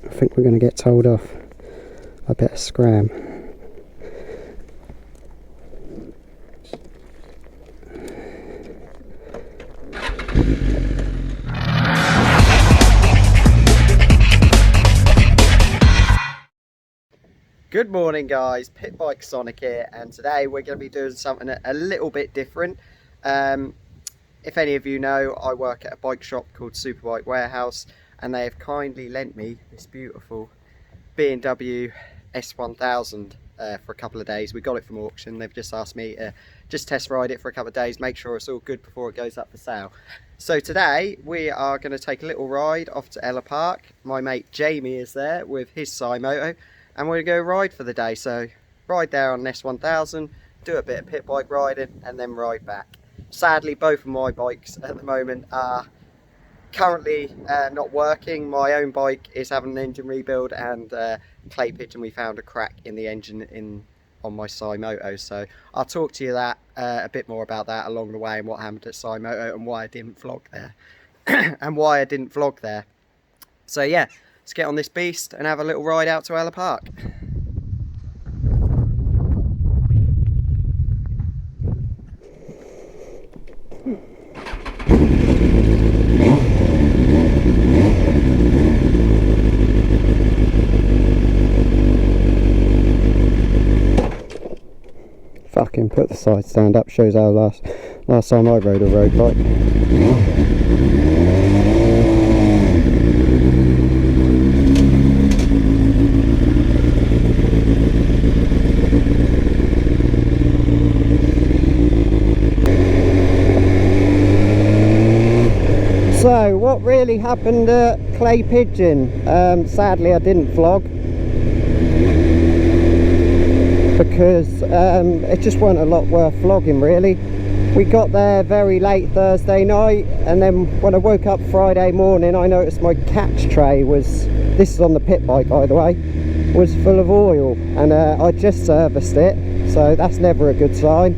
I think we're going to get told off. I better scram. Good morning guys, Pitbikesonic here, and today we're going to be doing something a little bit different. If any of you know, I work at a bike shop called Superbike warehouse, and they have kindly lent me this beautiful BMW S1000 for a couple of days. We got it from auction. They've just asked me to just test ride it for a couple of days, make sure it's all good before it goes up for sale. So today we are going to take a little ride off to Ellough Park. My mate Jamie is there with his Symoto, and we're going to go ride for the day. So ride there on an S1000, do a bit of pit bike riding, and then ride back. Sadly, both of my bikes at the moment are currently not working. My own bike is having an engine rebuild, and clay pigeon, we found a crack in the engine on my Symoto. So I'll talk to you a bit more about that along the way, and what happened at Symoto and why I didn't vlog there. So yeah, let's get on this beast and have a little ride out to Ellough Park. Fucking put the side stand up, shows how last time I rode a road bike. So what really happened at Clay Pigeon? Sadly I didn't vlog because it just wasn't a lot worth vlogging really. We got there very late Thursday night, and then when I woke up Friday morning I noticed my catch tray was, this is on the pit bike by the way, was full of oil, and I just serviced it, so that's never a good sign.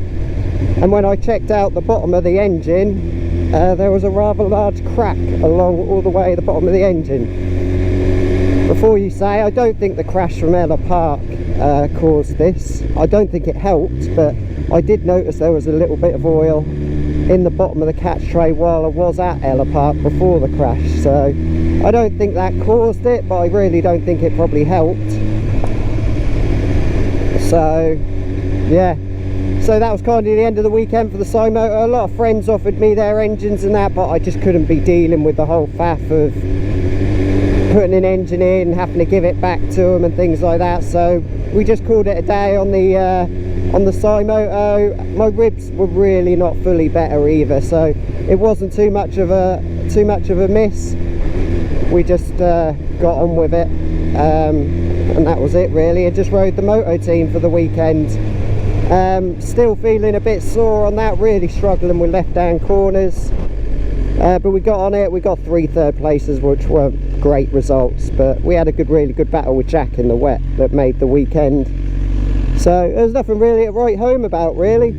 And when I checked out the bottom of the engine, there was a rather large crack along all the way at the bottom of the engine. Before you say, I don't think the crash from Ellough Park caused this. I don't think it helped, but I did notice there was a little bit of oil in the bottom of the catch tray while I was at Ellough Park before the crash. So I don't think that caused it, but I really don't think it probably helped. So yeah. So that was kind of the end of the weekend for the Symoto. A lot of friends offered me their engines and that, but I just couldn't be dealing with the whole faff of putting an engine in, having to give it back to them and things like that. So we just called it a day on the Symoto. My ribs were really not fully better either, so it wasn't too much of a miss. We just got on with it, and that was it really. I just rode the moto team for the weekend. Still feeling a bit sore on that, really struggling with left hand corners, but we got on it. We got 3 third places, which weren't great results, but we had a really good battle with Jack in the wet that made the weekend. So there's nothing really to write home about really.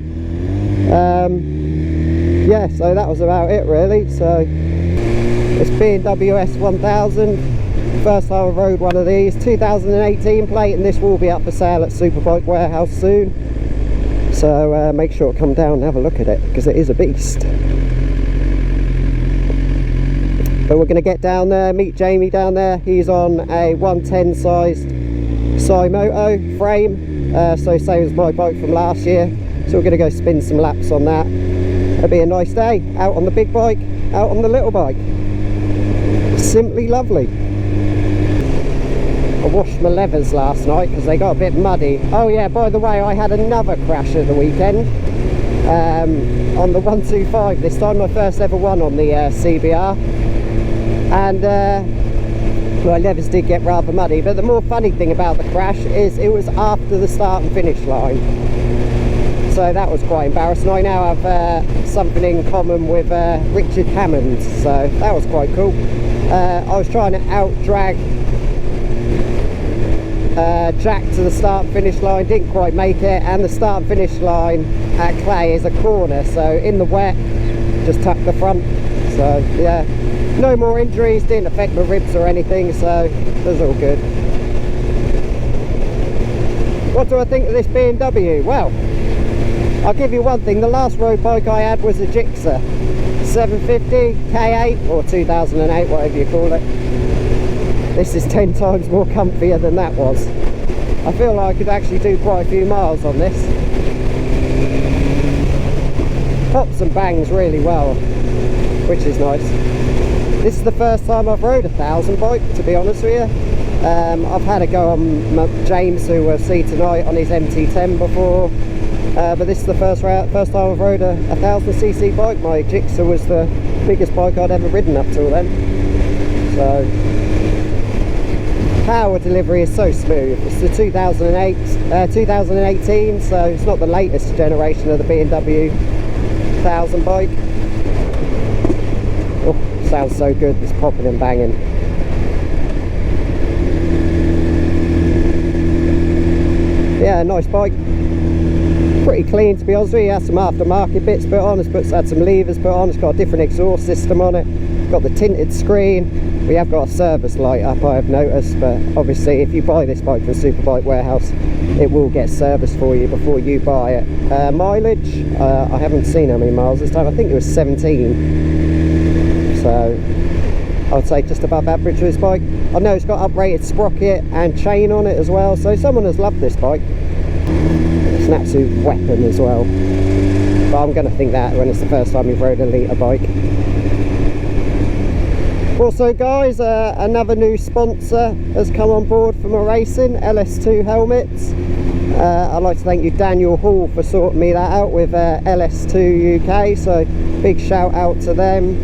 Yeah, so that was about it really. So it's BMW S1000, first time I rode one of these, 2018 plate, and this will be up for sale at Superbike warehouse soon. So make sure to come down and have a look at it, because it is a beast. But we're going to get down there, meet Jamie down there. He's on a 110 sized Symoto frame, so same as my bike from last year. So we're going to go spin some laps on that. It'll be a nice day, out on the big bike, out on the little bike. Simply lovely. I washed my levers last night because they got a bit muddy. Oh yeah, by the way, I had another crash at the weekend on the 125. This time, my first ever one on the CBR, and my levers did get rather muddy. But the more funny thing about the crash is it was after the start and finish line, so that was quite embarrassing. I now have something in common with Richard Hammond, so that was quite cool. I was trying to out-drag Jack to the start and finish line, didn't quite make it, and the start and finish line at Clay is a corner, so in the wet just tuck the front. So yeah, No more injuries, didn't affect my ribs or anything, so it was all good. What do I think of this BMW? Well, I'll give you one thing, the last road bike I had was a Gixxer 750 K8 or 2008, whatever you call it. This is 10 times more comfier than that was. I feel like I could actually do quite a few miles on this. Pops and bangs really well, which is nice. This is the first time I've rode a 1000 bike, to be honest with you. I've had a go on James, who we'll see tonight, on his MT10 before, but this is the first time I've rode a 1000cc bike. My Gixxer was the biggest bike I'd ever ridden up till then. So power delivery is so smooth. It's the 2018, so it's not the latest generation of the BMW 1000 bike. Oh, sounds so good, this popping and banging. Yeah, nice bike. Pretty clean, to be honest with you. It has some aftermarket bits put on. It's had some levers put on. It's got a different exhaust system on it. Got the tinted screen. We have got a service light up, I have noticed, but obviously if you buy this bike from Superbike Warehouse, it will get serviced for you before you buy it. Mileage, I haven't seen how many miles this time. I think it was 17. So I'd say just above average for this bike. I know it's got uprated sprocket and chain on it as well, so someone has loved this bike. It's an absolute weapon as well. But I'm going to think that when it's the first time you've rode a litre bike. Also guys, another new sponsor has come on board for my racing, LS2 helmets. I'd like to thank you, Daniel Hall, for sorting me that out with LS2 UK, so big shout out to them.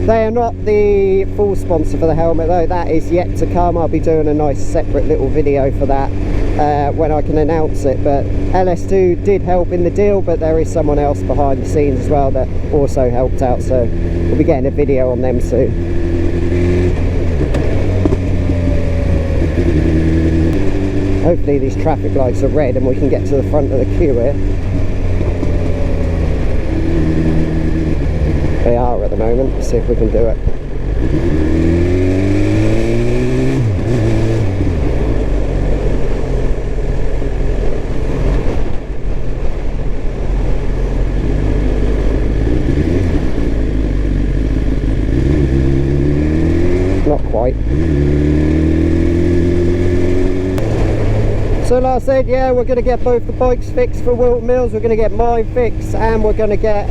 They are not the full sponsor for the helmet though, that is yet to come. I'll be doing a nice separate little video for that when I can announce it, but LS2 did help in the deal, but there is someone else behind the scenes as well that also helped out, so we'll be getting a video on them soon. Hopefully these traffic lights are red and we can get to the front of the queue here. They are at the moment. Let's see if we can do it. Not quite. So like I said, yeah, we're going to get both the bikes fixed for Wilton Mills. We're going to get mine fixed and we're going to get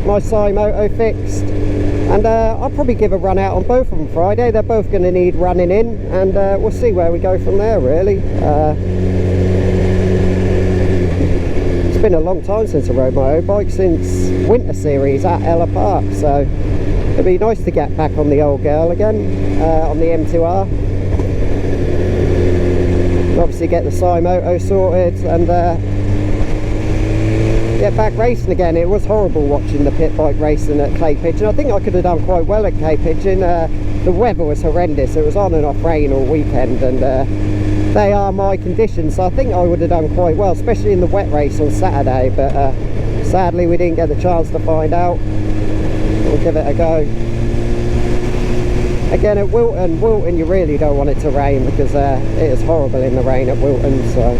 my Symoto fixed. And I'll probably give a run out on both of them Friday. They're both going to need running in, and we'll see where we go from there, really. It's been a long time since I rode my own bike, since Winter Series at Ellough Park. So it'd be nice to get back on the old girl again, on the M2R. Obviously get the Symoto sorted and get back racing again. It was horrible watching the pit bike racing at Clay Pigeon. I think I could have done quite well at Clay Pigeon. The weather was horrendous. It was on and off rain all weekend, and they are my conditions, so I think I would have done quite well, especially in the wet race on Saturday, but sadly we didn't get the chance to find out. We'll give it a go. Again, at Wilton you really don't want it to rain, because it is horrible in the rain at Wilton, so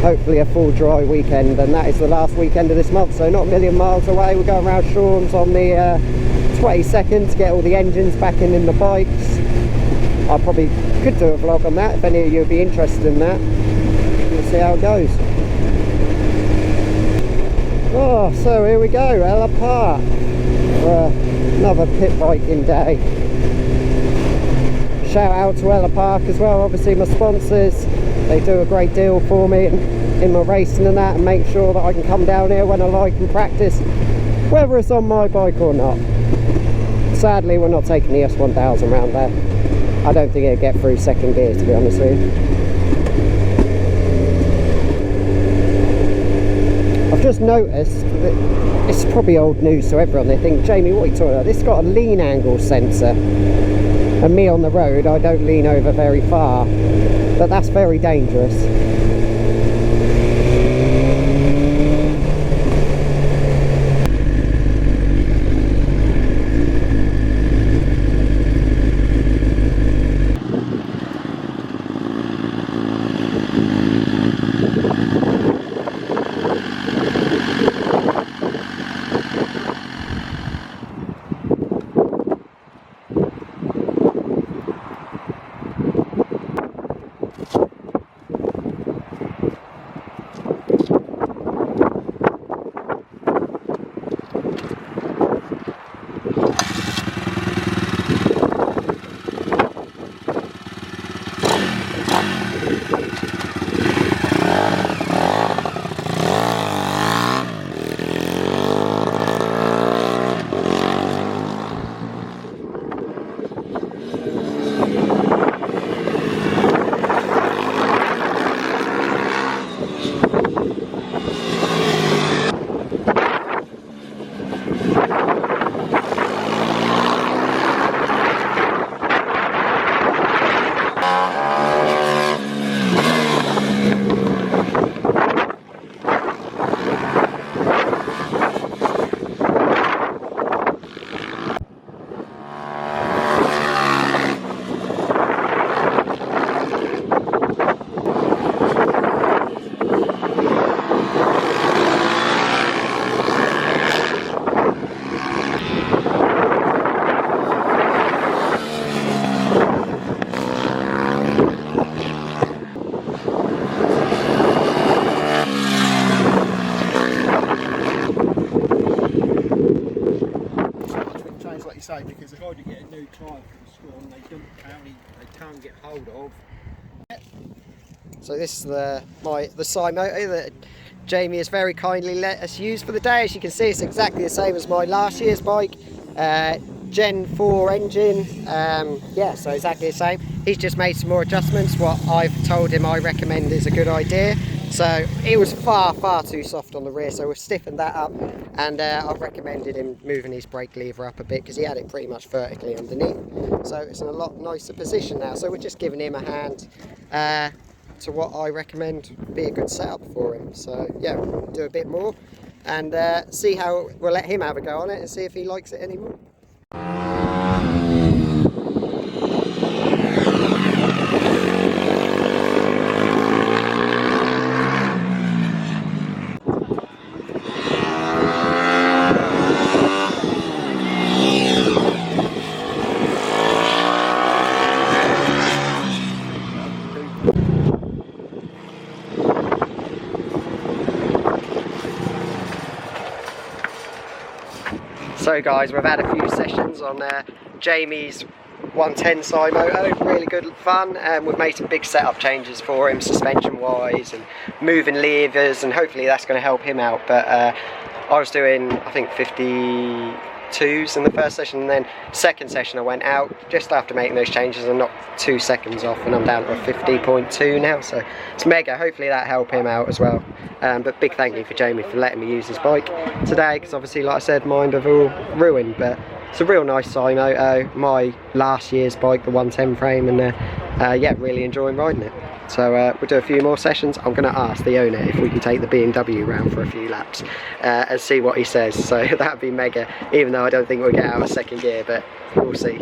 hopefully a full dry weekend, and that is the last weekend of this month, so not a million miles away. We're going around Shorehams on the 22nd to get all the engines back in the bikes. I probably could do a vlog on that if any of you would be interested in that. We'll see how it goes. Oh, so here we go, Ellough Park for another pit biking day. Shout out to Ellough Park as well, obviously my sponsors. They do a great deal for me in my racing and that, and make sure that I can come down here when I like and practice, whether it's on my bike or not. Sadly, we're not taking the S1000 round there. I don't think it'll get through second gear, to be honest with you. I've just noticed that it's probably old news to everyone. They think, Jamie, what are you talking about? This has got a lean angle sensor. And me on the road, I don't lean over very far, but that's very dangerous. trial for the score and they can't get hold of. So this is the Symoto that Jamie has very kindly let us use for the day. As you can see, it's exactly the same as my last year's bike. Gen 4 engine, yeah, so exactly the same. He's just made some more adjustments. What I've told him I recommend is a good idea. So it was far too soft on the rear, so we've stiffened that up, and I've recommended him moving his brake lever up a bit because he had it pretty much vertically underneath. So it's in a lot nicer position now. So we're just giving him a hand to what I recommend would be a good setup for him. So yeah, we'll do a bit more and see how we'll let him have a go on it and see if he likes it anymore. So guys, we've had a few sessions on Jamie's 110 Symoto, really good fun, and we've made some big setup changes for him, suspension wise and moving levers, and hopefully that's going to help him out. But I was doing, I think, 52s in the first session, and then second session I went out just after making those changes and knocked 2 seconds off, and I'm down to a 50.2 now, so it's mega. Hopefully that helped him out as well. But big thank you for Jamie for letting me use his bike today, because obviously, like I said, mine have all ruined, but it's a real nice Symoto, my last year's bike, the 110 frame, and yeah, really enjoying riding it. So we'll do a few more sessions. I'm going to ask the owner if we can take the BMW round for a few laps and see what he says. So that'd be mega, even though I don't think we'll get out of second gear, but we'll see.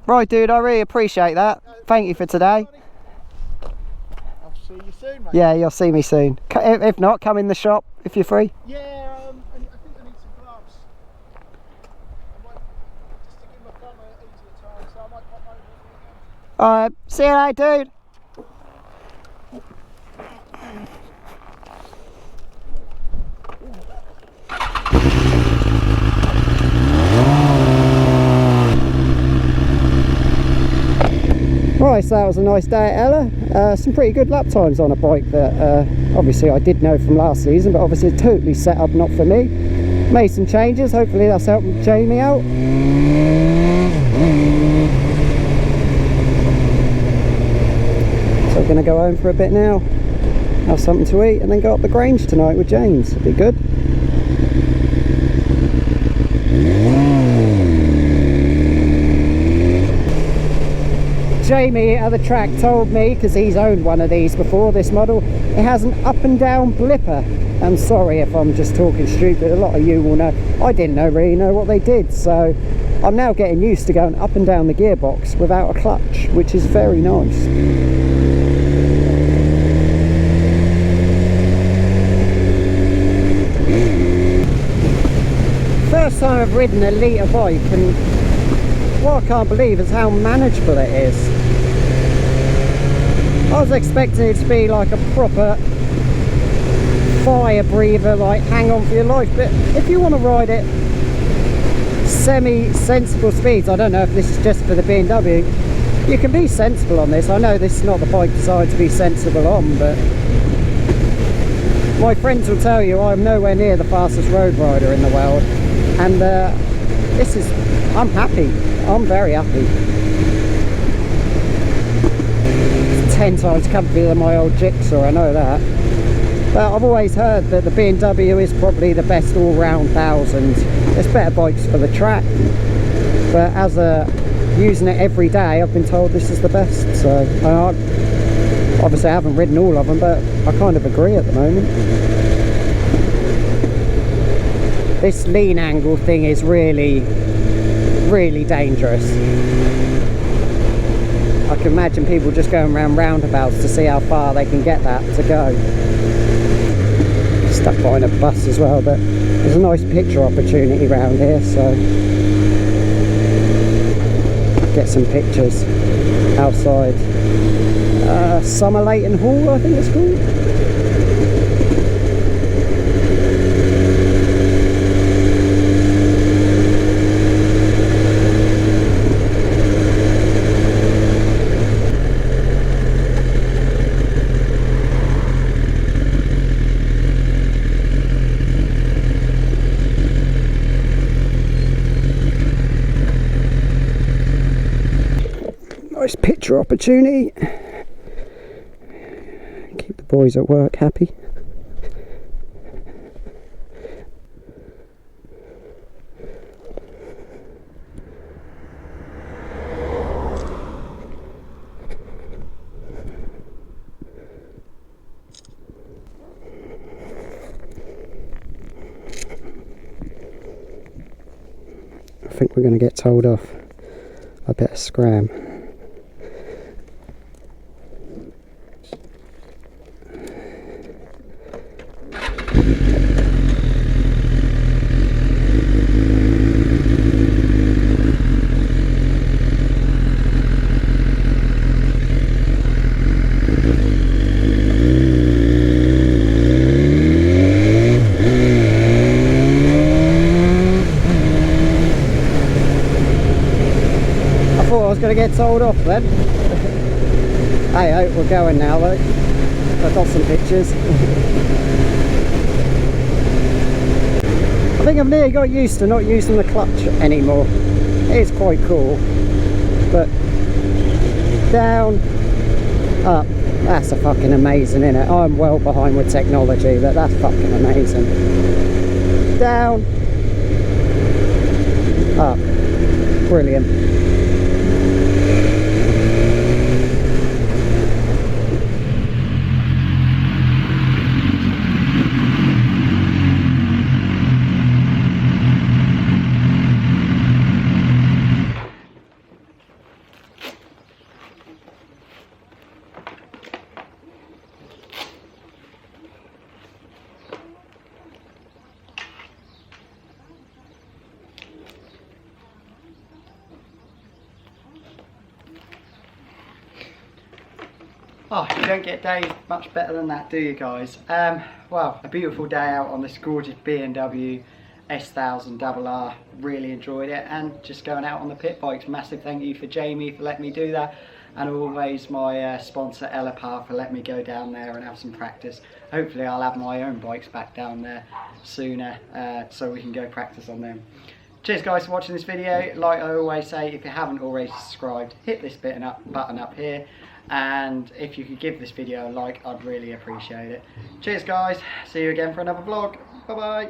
Right, dude, I really appreciate that. Thank you for today. I'll see you soon, mate. Yeah, you'll see me soon. If not, come in the shop if you're free. Yeah, and I think I need some gloves. I might just to give my thumb an easier time, so I might pop over again. Alright, see you later, dude. Right, so that was a nice day at Ellough. Some pretty good lap times on a bike that obviously I did know from last season, but obviously totally set up not for me. Made some changes, hopefully that's helping Jamie out. So we're going to go home for a bit now, have something to eat, and then go up the Grange tonight with James. It'll be good. Jamie at the track told me, because he's owned one of these before, this model, it has an up and down blipper. I'm sorry if I'm just talking stupid, a lot of you will know. I didn't really know what they did, so I'm now getting used to going up and down the gearbox without a clutch, which is very nice. First time I've ridden a litre bike, and what I can't believe is how manageable it is. I was expecting it to be like a proper fire breather, like hang on for your life, but if you want to ride it semi-sensible speeds, I don't know if this is just for the BMW, you can be sensible on this. I know this is not the bike designed to be sensible on, but my friends will tell you I'm nowhere near the fastest road rider in the world, and I'm happy. I'm very happy. It's 10 times comfier than my old Jigsaw, I know that. But I've always heard that the BMW is probably the best all-round 1000. There's better bikes for the track, but as using it every day, I've been told this is the best. So obviously I haven't ridden all of them, but I kind of agree at the moment. This lean angle thing is really, really dangerous. I can imagine people just going around roundabouts to see how far they can get that to go. Stuck behind a bus as well, but there's a nice picture opportunity around here, so get some pictures outside. Summer Leighton Hall, I think it's called. Nice picture opportunity. Keep the boys at work happy. I think we're going to get told off. I better scram. Gonna get told off then. Hey, oh, we're going now though. I've got some pictures. I think I've nearly got used to not using the clutch anymore. It is quite cool, but down, up, that's a fucking amazing, innit? I'm well behind with technology, but that's fucking amazing. Down, up, brilliant. Oh, you don't get days much better than that, do you guys? Well, a beautiful day out on this gorgeous BMW S1000RR. Really enjoyed it, and just going out on the pit bikes. Massive thank you for Jamie for letting me do that, and always my sponsor Ellough Park for letting me go down there and have some practice. Hopefully I'll have my own bikes back down there sooner, so we can go practice on them. Cheers guys for watching this video. Like I always say, if you haven't already subscribed, hit this button up here. And if you could give this video a like, I'd really appreciate it. Cheers guys, see you again for another vlog. Bye bye.